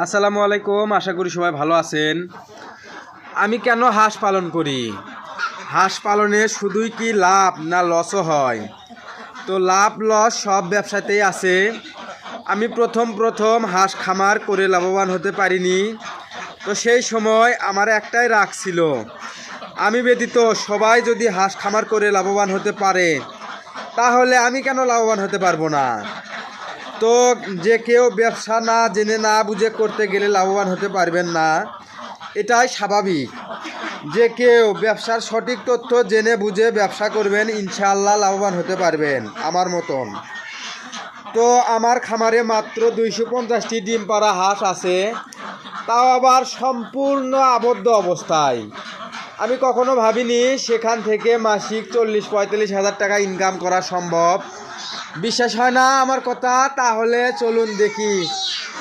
আসসালামু আলাইকুম, আশা করি সবাই ভালো আছেন। আমি কেন হাঁস পালন করি? হাঁস পালনে শুধুই কি লাভ না লসও হয়? তো লাভ লস সব ব্যবসাতেই আছে। আমি প্রথম হাঁস খামার করে লাভবান হতে পারিনি। তো সেই সময় আমার একটাই রাগ ছিল, আমি ব্যতীত সবাই যদি হাঁস খামার করে লাভবান হতে পারে তাহলে আমি কেন লাভবান হতে পারবো না? তো যে কেউ ব্যবসা না জেনে না বুঝে করতে গেলে লাভবান হতে পারবেন না, এটাই স্বাভাবিক। যে কেউ ব্যবসার সঠিক তথ্য জেনে বুঝে ব্যবসা করবেন, ইনশাআল্লাহ লাভবান হতে পারবেন আমার মতন। তো আমার খামারে মাত্র 250টি ডিম পাড়া হাঁস আছে, তাও আবার সম্পূর্ণ আবদ্ধ অবস্থায়। আমি কখনো ভাবিনি সেখান থেকে মাসিক 40-45 হাজার টাকা ইনকাম করা সম্ভব। বিশ্বাস হয় না আমার কথা? তাহলে চলুন দেখি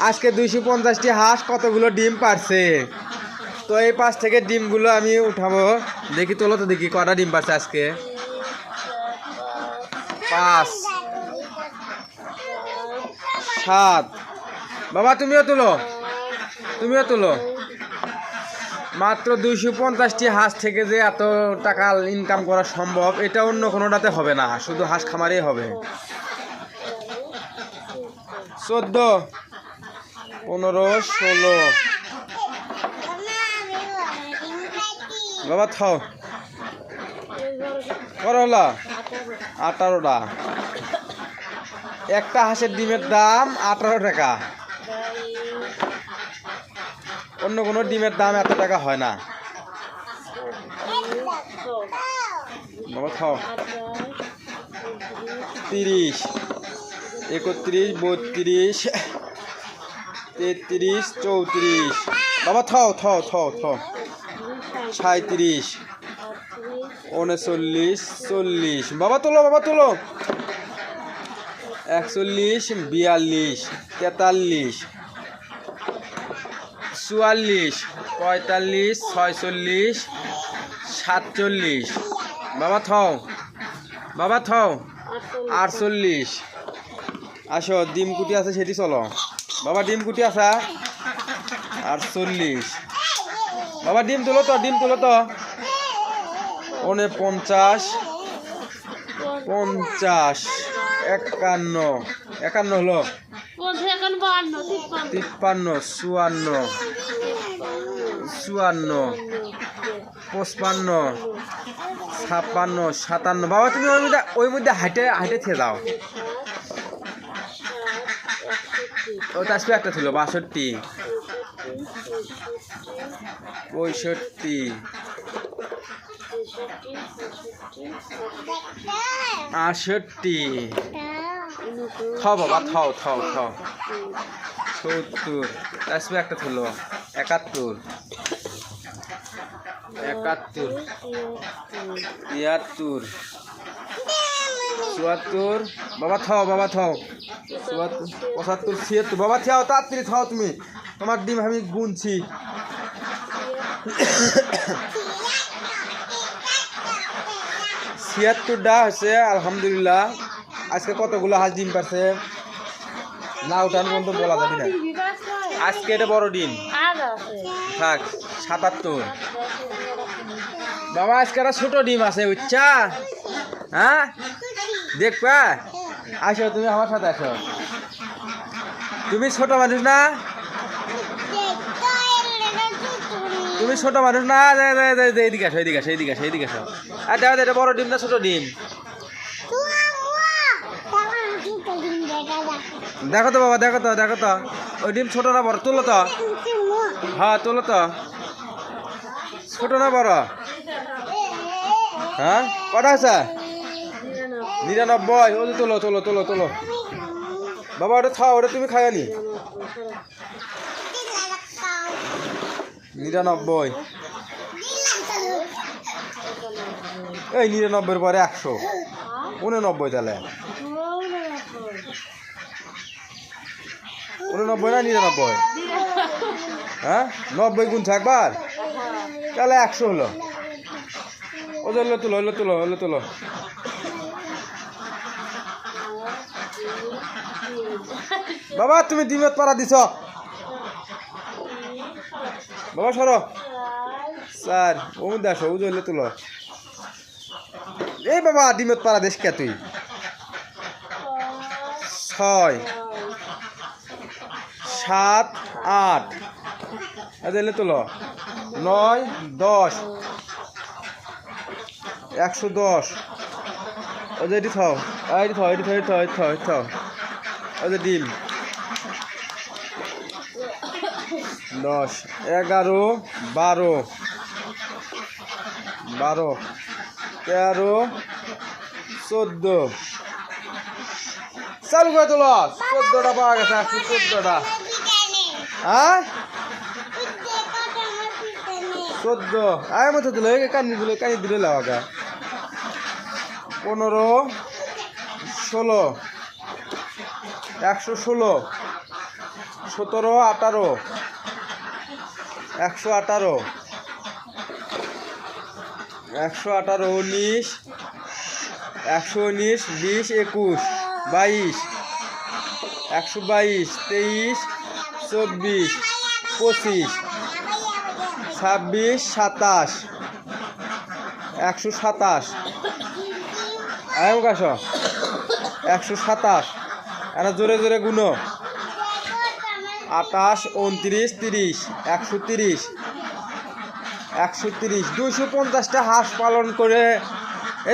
আজকে 250টি হাঁস কতগুলো ডিম পারছে। তো এই পাশ থেকে ডিমগুলো আমি উঠাবো, দেখি তোলো তো, দেখি কটা ডিম পারছে আজকে। 5, 7। বাবা তুমিও তুলো। মাত্র 250টি হাঁস থেকে যে এত টাকা ইনকাম করা সম্ভব, এটা অন্য কোনোটাতে হবে না, শুধু হাঁস খামারেই হবে। 14, 15, 16। বাবা থাও হলো 18টা। একটা হাঁসের ডিমের দাম 18 টাকা। অন্য কোনো ডিমের দাম এত টাকা হয় না। বাবা খাও। 30, 31, 32, 33, 34। বাবা থাও। 37, 39, 40। বাবা তোলো। 41, 42, 43, 44, 45, 46, 47। বাবা থাও। 48। আসো, ডিম কুটি আছে সেটি চলো। বাবা ডিম কুটি আছে 48। বাবা ডিম তুলো তো। 49, 50, 51 হলো। 53, 54, 54, 55, 56, 57। বাবা তুমি ওই মধ্যে হাইটে থেকে দাও। ও তাসপি একটা ছিল। 62, 65, 68। থাও বাবা থাও। 70, তাসপি একটা ছিল। 71, 73, 74। বাবা থাও। 74, 75, 76। বাবা থাও, তাড়াতাড়ি থাও তুমি, তোমার ডিম আমি গুনছি। 76টা হচ্ছে আলহামদুলিল্লাহ। আজকে কতগুলো হাঁস ডিম পারছে না ওঠান পর্যন্ত বলা যাবে না। আজকে এটা বড় ডিম থাক। 77। বাবা আজকে একটা ছোট ডিম আছে বুঝছা? হ্যাঁ দেখবা, আসো তুমি আমার সাথে আসো। তুমি ছোট মানুষ না? এদিকে আসো। আর দেখো এটা বড় ডিম না ছোট ডিম? দেখো তো বাবা, দেখো তো ওই ডিম ছোট না বড়? তোলো তো। হ্যাঁ তোলো তো। ছোট না বড়? হ্যাঁ কটা আছে? 99। ও তোলো। বাবা ওটা খাও, ওটা তুমি খাও নি। 99। এই 99-এর পরে 100, 89 তাহলে। 89 না 99? হ্যাঁ 90 গুনছে একবার, তাহলে 100 হলো। ও তুলো। বাবা তুমি ডিমের পাড়া দিছ। বাবা সরো 4 ও দেখো ও জলে তুলো এই বাবা ডিমের পাড়া দেশ কে তুই 6 7 8 জলে তুলো 9 10 110 ও যে থাও ও যে ডিম 10 11 12 13 14 চালু করে তোলো 14টা পাওয়া গেছে 14টা হ্যাঁ 14 আয় মতো দিল কানি দিলে লাগাগা 15 16 116 17 18 118 19 119 20 21 22 122 23 24 25 26 27 127 আয় কাশ 127 আর জোরে জোরে গুনো 28 29 30 130 130 250টা হাঁস পালন করে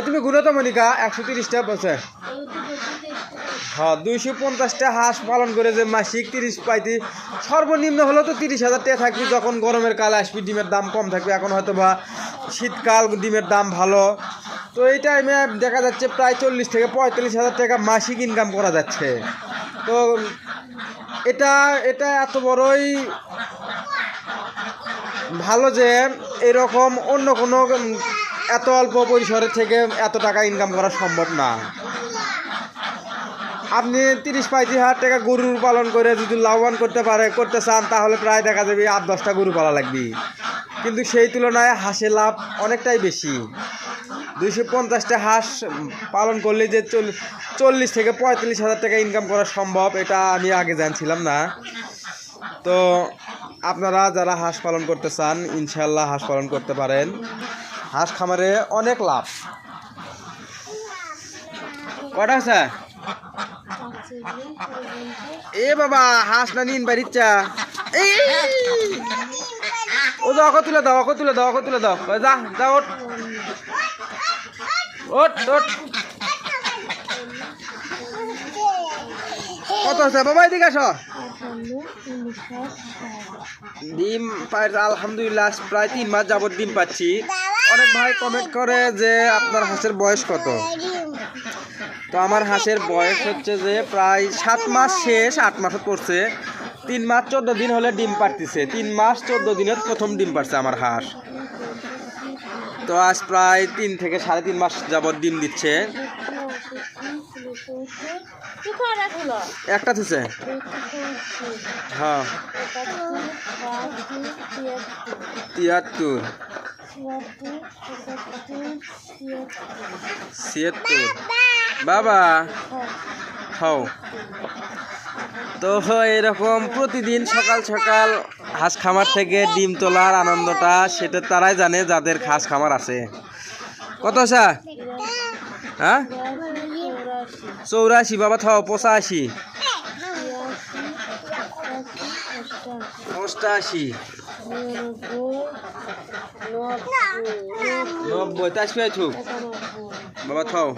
তুমি গুনো তো মনিকা 130টা বলছে হ্যাঁ 250টা হাঁস পালন করে যে মাসিক 30 পাইতি সর্বনিম্ন হলো তো 30,000 টাকা থাকবে যখন গরমের কাল আসবে ডিমের দাম কম থাকবে এখন হয়তো বা শীতকাল ডিমের দাম ভালো তো এই টাইমে দেখা যাচ্ছে প্রায় 40 থেকে 45,000 টাকা মাসিক ইনকাম করা যাচ্ছে তো এটা এত বড়ই ভালো যে এরকম অন্য কোনো এত অল্প পরিসরের থেকে এত টাকা ইনকাম করা সম্ভব না আপনি 30-35,000 টাকা গরুর পালন করে যদি লাভবান করতে চান তাহলে প্রায় দেখা যাবে 8-10টা গরু পালা লাগবে কিন্তু সেই তুলনায় হাঁসের লাভ অনেকটাই বেশি 250টা হাঁস পালন করলে যে 40 থেকে 45,000 টাকা ইনকাম করা সম্ভব এটা আমি আগে জানছিলাম না তো আপনারা যারা হাঁস পালন করতে চান ইনশাল্লাহ হাঁস পালন করতে পারেন হাঁস খামারে অনেক লাভ কটা আছে এ বাবা হাঁস না নিন বাড়িচ্ছা ও দাও তুলে দাও যা ওট কত আছে বাবা এদিকে আসো ডিম আলহামদুলিল্লাহ প্রায় 3 মাস যাবত ডিম পাচ্ছি অনেক ভাই কমেন্ট করে যে আপনার হাঁসের বয়স কত তো আমার হাঁসের বয়স হচ্ছে যে প্রায় 7 মাস শেষ 8 মাসে পড়ছে 3 মাস 14 দিন হলে ডিম পারতেছে 3 মাস 14 দিনের প্রথম ডিম পারছে আমার হাঁস তো আজ প্রায় 3 থেকে 3.5 মাস যাবত ডিম দিচ্ছে একটা থুছে হ্যাঁ 73 বাবা হও তো এরকম প্রতিদিন সকাল সকাল হাঁস খামার থেকে ডিম তোলার আনন্দটা সেটা তারাই জানে যাদের হাঁস খামার আছে কত আছে হ্যাঁ 84 বাবা থাও 85 88 90 তাস পেয়েছো বাবা থাও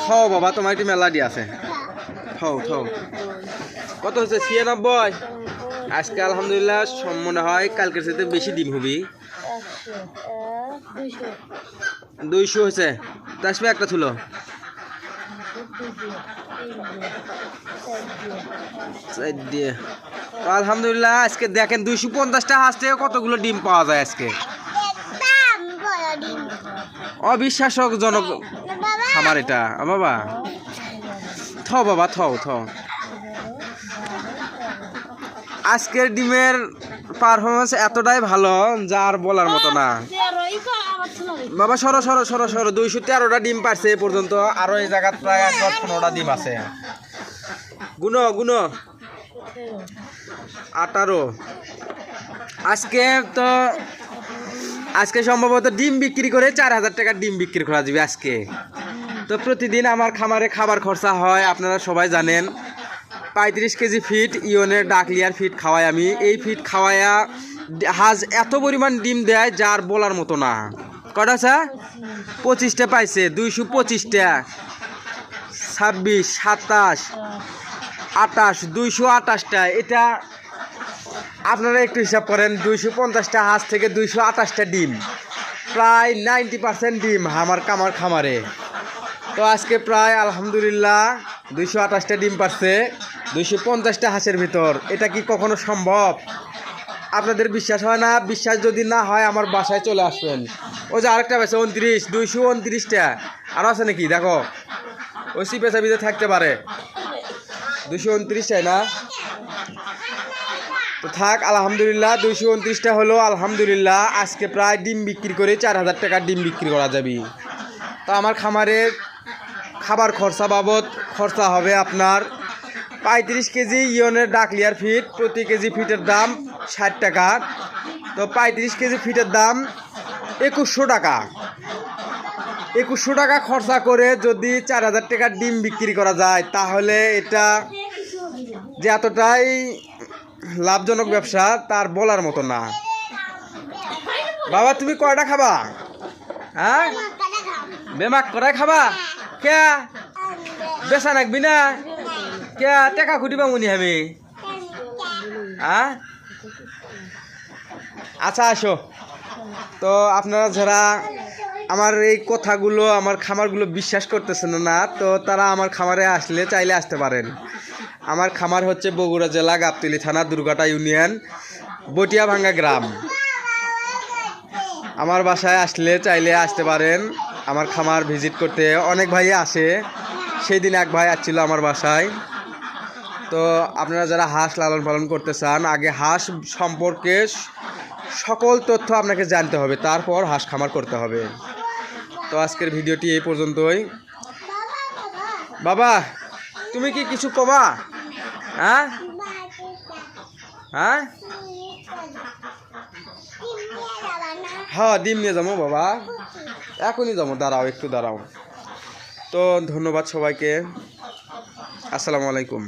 থাও বাবা তোমার একটি মেলাডি আছে থাও কত হচ্ছে 96 আজকে আলহামদুলিল্লাহ মনে হয় কালকের সাথে বেশি ডিম হবে 200 হয়েছে তাসবে একটা ছিল আলহামদুলিল্লাহ আজকে দেখেন 250টা হাঁস থেকে কতগুলো ডিম পাওয়া যায় আজকে অবিশ্বাসজনক খামার এটা বাবা থাও বাবা থাও আজকের ডিমের পারফরমেন্স এতটাই ভালো যা আর বলার মতো না বাবা সরো 213টা ডিম পারছে এ পর্যন্ত আরো এই জায়গায় প্রায় 10-15টা ডিম আছে গুনো 18। আজকে সম্ভবত ডিম বিক্রি করে 4000 টাকার ডিম বিক্রি করা যাবে আজকে। তো প্রতিদিন আমার খামারে খাবার খরচা হয়, আপনারা সবাই জানেন। 35 কেজি ফিট ইওনের ডাকলিয়ার ফিট খাওয়াই আমি। এই ফিট খাওয়াইয়া হাঁস এত পরিমাণ ডিম দেয় যার বলার মতো না। কটা আছে? 25টা পাইছে। 225টা, 26, 27, 28, 228টা। এটা আপনারা একটু হিসাব করেন, 250টা হাঁস থেকে 228টা ডিম, প্রায় 90% ডিম আমার খামারে। তো আজকে প্রায় আলহামদুলিল্লাহ 228টা ডিম পারছে 250টা হাঁসের ভিতর। এটা কি কখনো সম্ভব? আপনাদের বিশ্বাস হয় না? বিশ্বাস যদি না হয় আমার বাসায় চলে আসবেন। ওই যে আরেকটা পাইছে 29, 229টা। আরও আছে নাকি দেখো, ওই সিপেসা ভিতরে থাকতে পারে। 229টাই না? তো থাক, আলহামদুলিল্লাহ 229টা হলো। আলহামদুলিল্লাহ আজকে প্রায় ডিম বিক্রি করে 4000 টাকার ডিম বিক্রি করা যাবে। তো আমার খামারের খাবার খরচা বাবদ খরচা হবে আপনার 35 কেজি ইওনের ডাকলিয়ার ফিট। প্রতি কেজি ফিটের দাম 60 টাকা। তো 35 কেজি ফিটের দাম 2100 টাকা। 2100 টাকা খরচা করে যদি 4000 টাকার ডিম বিক্রি করা যায়, তাহলে এটা যে এতটাই লাভজনক ব্যবসা তার বলার মতো না। বাবা তুমি কয়টা খাবা? হ্যাঁ, বেমাক করাই খাবা? কে বেচা নাকবি না? কে টাকা খুঁটিবা মনি আমি? হ্যাঁ, আচ্ছা আসো। তো আপনারা যারা আমার এই কথাগুলো, আমার খামারগুলো বিশ্বাস করতেছেন না, তো তারা আমার খামারে আসলে চাইলে আসতে পারেন। আমার খামার হচ্ছে বগুড়া জেলা গাবতলী থানা দুর্গাটা ইউনিয়ন বটিয়াভাঙ্গা গ্রাম। আমার বাসায় আসলে চাইলে আসতে পারেন আমার খামার ভিজিট করতে। অনেক ভাই আসে, সেই দিন এক ভাই আসছিল আমার বাসায়। তো আপনারা যারা হাঁস লালন পালন করতে চান, আগে হাঁস সম্পর্কে সকল তথ্য আপনাকে জানতে হবে, তারপর হাঁস খামার করতে হবে। তো আজকের ভিডিওটি এই পর্যন্তই। বাবা তুমি কি কিছু কবা? হ্যাঁ হ্যাঁ হ্যাঁ, ডিম নিয়ে যাবো বাবা, এখনই যাবো, দাঁড়াও একটু দাঁড়াও। তো ধন্যবাদ সবাইকে, আসসালামু আলাইকুম।